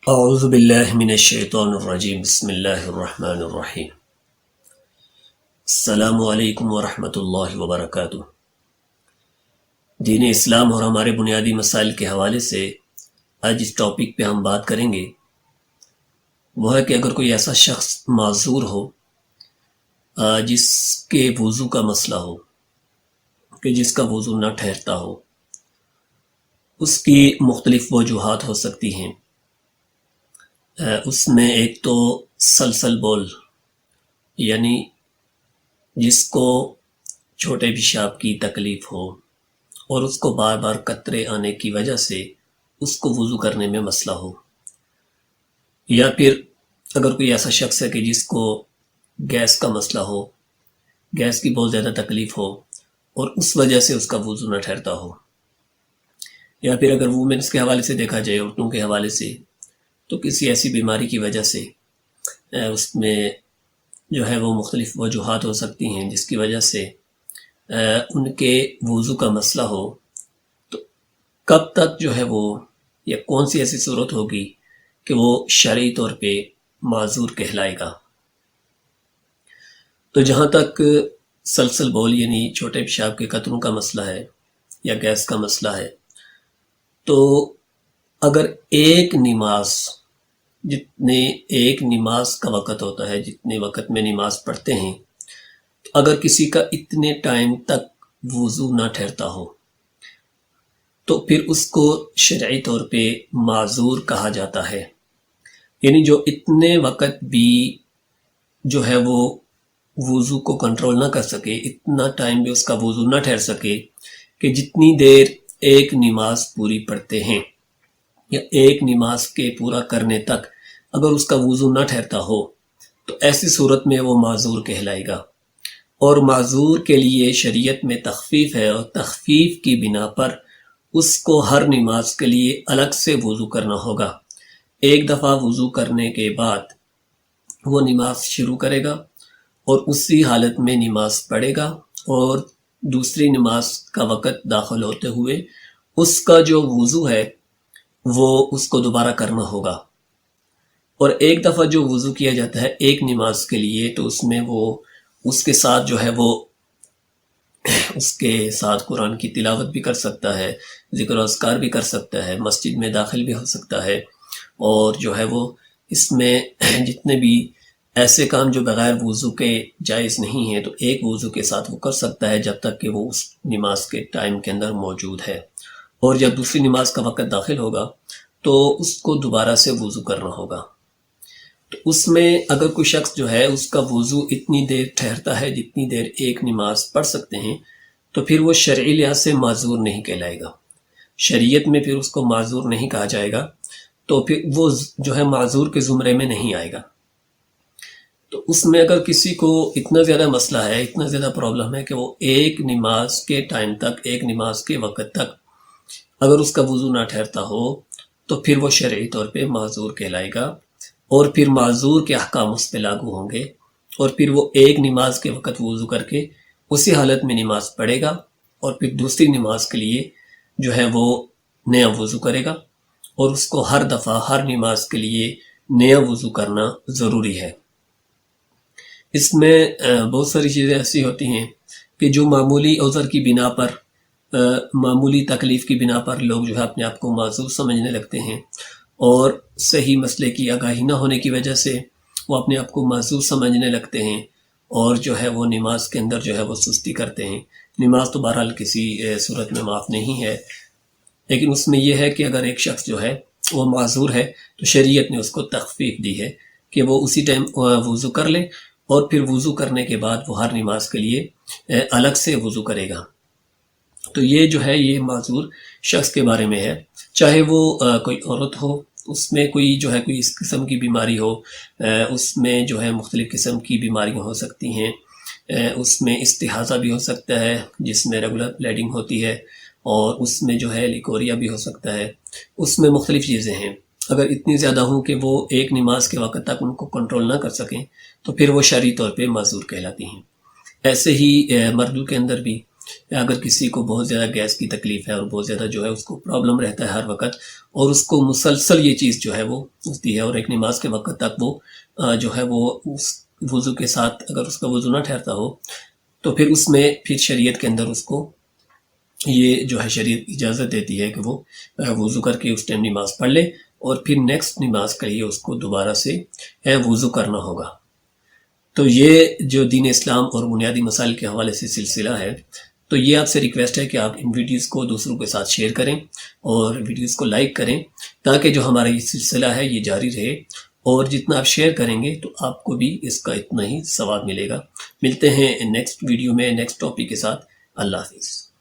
اعوذ باللہ من الشیطان الرجیم بسم اللہ الرحمن الرحیم السلام علیکم ورحمۃ اللہ وبرکاتہ۔ دین اسلام اور ہمارے بنیادی مسائل کے حوالے سے آج اس ٹاپک پہ ہم بات کریں گے، وہ ہے کہ اگر کوئی ایسا شخص معذور ہو جس کے وضو کا مسئلہ ہو، کہ جس کا وضو نہ ٹھہرتا ہو، اس کی مختلف وجوہات ہو سکتی ہیں۔ اس میں ایک تو سلسل بول، یعنی جس کو چھوٹے پیشاب کی تکلیف ہو اور اس کو بار بار قطرے آنے کی وجہ سے اس کو وضو کرنے میں مسئلہ ہو، یا پھر اگر کوئی ایسا شخص ہے کہ جس کو گیس کا مسئلہ ہو، گیس کی بہت زیادہ تکلیف ہو اور اس وجہ سے اس کا وضو نہ ٹھہرتا ہو، یا پھر اگر وومنس کے حوالے سے دیکھا جائے، عورتوں کے حوالے سے، تو کسی ایسی بیماری کی وجہ سے اس میں جو ہے وہ مختلف وجوہات ہو سکتی ہیں جس کی وجہ سے ان کے وضو کا مسئلہ ہو، تو کب تک جو ہے وہ یا کون سی ایسی صورت ہوگی کہ وہ شرعی طور پہ معذور کہلائے گا۔ تو جہاں تک سلسل بول یعنی چھوٹے پیشاب کے قطروں کا مسئلہ ہے یا گیس کا مسئلہ ہے، تو اگر ایک نماز کا وقت ہوتا ہے، جتنے وقت میں نماز پڑھتے ہیں، تو اگر کسی کا اتنے ٹائم تک وضو نہ ٹھہرتا ہو تو پھر اس کو شرعی طور پہ معذور کہا جاتا ہے۔ یعنی جو اتنے وقت بھی جو ہے وہ وضو کو کنٹرول نہ کر سکے، اتنا ٹائم بھی اس کا وضو نہ ٹھہر سکے کہ جتنی دیر ایک نماز پوری پڑھتے ہیں، یا ایک نماز کے پورا کرنے تک اگر اس کا وضو نہ ٹھہرتا ہو، تو ایسی صورت میں وہ معذور کہلائے گا۔ اور معذور کے لیے شریعت میں تخفیف ہے، اور تخفیف کی بنا پر اس کو ہر نماز کے لیے الگ سے وضو کرنا ہوگا۔ ایک دفعہ وضو کرنے کے بعد وہ نماز شروع کرے گا اور اسی حالت میں نماز پڑھے گا، اور دوسری نماز کا وقت داخل ہوتے ہوئے اس کا جو وضو ہے وہ اس کو دوبارہ کرنا ہوگا۔ اور ایک دفعہ جو وضو کیا جاتا ہے ایک نماز کے لیے، تو اس میں وہ اس کے ساتھ جو ہے وہ اس کے ساتھ قرآن کی تلاوت بھی کر سکتا ہے، ذکر و اذکار بھی کر سکتا ہے، مسجد میں داخل بھی ہو سکتا ہے، اور جو ہے وہ اس میں جتنے بھی ایسے کام جو بغیر وضو کے جائز نہیں ہیں، تو ایک وضو کے ساتھ وہ کر سکتا ہے جب تک کہ وہ اس نماز کے ٹائم کے اندر موجود ہے۔ اور جب دوسری نماز کا وقت داخل ہوگا تو اس کو دوبارہ سے وضو کرنا ہوگا۔ تو اس میں اگر کوئی شخص جو ہے اس کا وضو اتنی دیر ٹھہرتا ہے جتنی دیر ایک نماز پڑھ سکتے ہیں، تو پھر وہ شرعی لحاظ سے معذور نہیں کہلائے گا، شریعت میں پھر اس کو معذور نہیں کہا جائے گا، تو پھر وہ جو ہے معذور کے زمرے میں نہیں آئے گا۔ تو اس میں اگر کسی کو اتنا زیادہ مسئلہ ہے، اتنا زیادہ پرابلم ہے کہ وہ ایک نماز کے ٹائم تک، ایک نماز کے وقت تک اگر اس کا وضو نہ ٹھہرتا ہو، تو پھر وہ شرعی طور پہ معذور کہلائے گا، اور پھر معذور کے احکام اس پہ لاگو ہوں گے، اور پھر وہ ایک نماز کے وقت وضو کر کے اسی حالت میں نماز پڑھے گا، اور پھر دوسری نماز کے لیے جو ہے وہ نیا وضو کرے گا، اور اس کو ہر دفعہ ہر نماز کے لیے نیا وضو کرنا ضروری ہے۔ اس میں بہت ساری چیزیں ایسی ہوتی ہیں کہ جو معمولی عذر کی بنا پر، معمولی تکلیف کی بنا پر لوگ جو ہے اپنے آپ کو معذور سمجھنے لگتے ہیں، اور صحیح مسئلے کی آگاہی نہ ہونے کی وجہ سے وہ اپنے آپ کو معذور سمجھنے لگتے ہیں، اور جو ہے وہ نماز کے اندر جو ہے وہ سستی کرتے ہیں۔ نماز تو بہرحال کسی صورت میں معاف نہیں ہے، لیکن اس میں یہ ہے کہ اگر ایک شخص جو ہے وہ معذور ہے تو شریعت نے اس کو تخفیف دی ہے کہ وہ اسی ٹائم وضو کر لے، اور پھر وضو کرنے کے بعد وہ ہر نماز کے لیے الگ سے وضو کرے گا۔ تو یہ جو ہے یہ معذور شخص کے بارے میں ہے، چاہے وہ کوئی عورت ہو، اس میں کوئی جو ہے کوئی اس قسم کی بیماری ہو، اس میں جو ہے مختلف قسم کی بیماریاں ہو سکتی ہیں، اس میں استحاضہ بھی ہو سکتا ہے جس میں ریگولر بلیڈنگ ہوتی ہے، اور اس میں جو ہے لیکوریا بھی ہو سکتا ہے، اس میں مختلف چیزیں ہیں۔ اگر اتنی زیادہ ہوں کہ وہ ایک نماز کے وقت تک ان کو کنٹرول نہ کر سکیں، تو پھر وہ شرعی طور پہ معذور کہلاتی ہیں۔ ایسے ہی مردوں کے اندر بھی اگر کسی کو بہت زیادہ گیس کی تکلیف ہے اور بہت زیادہ جو ہے اس کو پرابلم رہتا ہے ہر وقت، اور اس کو مسلسل یہ چیز جو ہے وہ ہوتی ہے، اور ایک نماز کے وقت تک وہ جو ہے وہ اس وضو کے ساتھ اگر اس کا وضو نہ ٹھہرتا ہو، تو پھر اس میں پھر شریعت کے اندر اس کو یہ جو ہے شریعت اجازت دیتی ہے کہ وہ وضو کر کے اس ٹائم نماز پڑھ لے، اور پھر نیکسٹ نماز کے لیے اس کو دوبارہ سے وضو کرنا ہوگا۔ تو یہ جو دین اسلام اور بنیادی مسائل کے حوالے سے سلسلہ ہے، تو یہ آپ سے ریکویسٹ ہے کہ آپ ان ویڈیوز کو دوسروں کے ساتھ شیئر کریں اور ویڈیوز کو لائک کریں، تاکہ جو ہمارا یہ سلسلہ ہے یہ جاری رہے، اور جتنا آپ شیئر کریں گے تو آپ کو بھی اس کا اتنا ہی ثواب ملے گا۔ ملتے ہیں نیکسٹ ویڈیو میں نیکسٹ ٹاپک کے ساتھ۔ اللہ حافظ۔